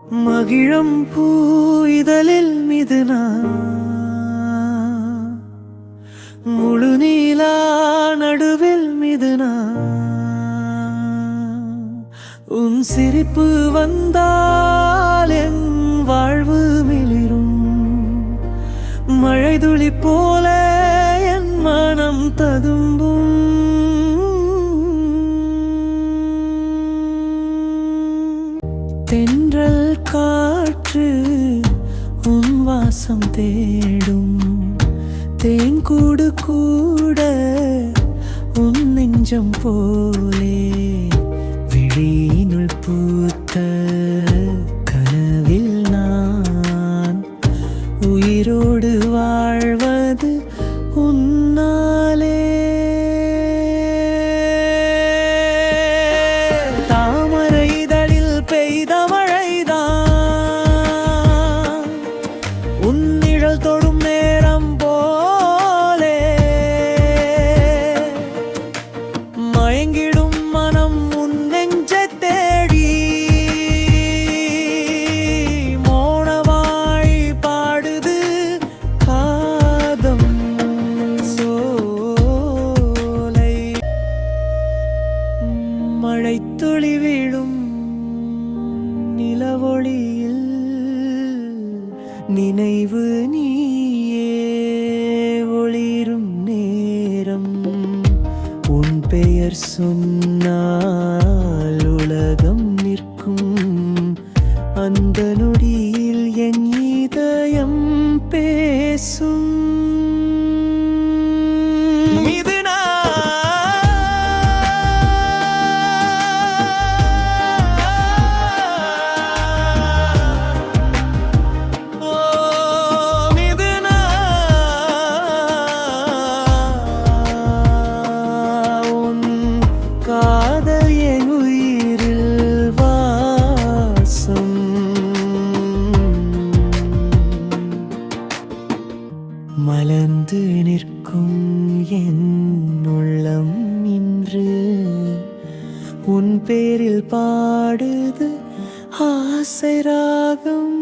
மகிழம் பூ இதழில் மிதுனா முழு நீலா நடுவில் மிதுனா உன் சிரிப்பு வந்தால் என் வாழ்வு மிளிரும் மழைதுளி போல என் மனம் ததும்பும் தென்றல் காற்று உன் வாசம் தேடும் தேன்கூடு கூட உன் நெஞ்சம் போலே விழியினுள் பூத்த கனவில் நான் உயிரோடு வாழ்வது உன்னாலே தாமரை இதழில் பெய்த மழைதான் உன் நிழல் தொடும் நேரம் போலே மயங்கிடும் மனம் உன் நெஞ்சை தேடி மோனமாய் பாடுது காதம் சோலை மழைத்துளி வீழும் நிலவொளியில் நினைவு நீயே ஒளிரும் நேரம் உன் பெயர் சொன்னால் உலகம் நிற்கும் அந்த நொடியில் என் இதயம் பேசும் மிதுனா ஓ மிதுனா உன் காதல் என் உயிரில் வாசம் மலர்ந்து நிற்கும் என் உள்ளம் இன்று உன் பேரில் பாடுது ஆசை ராகம்.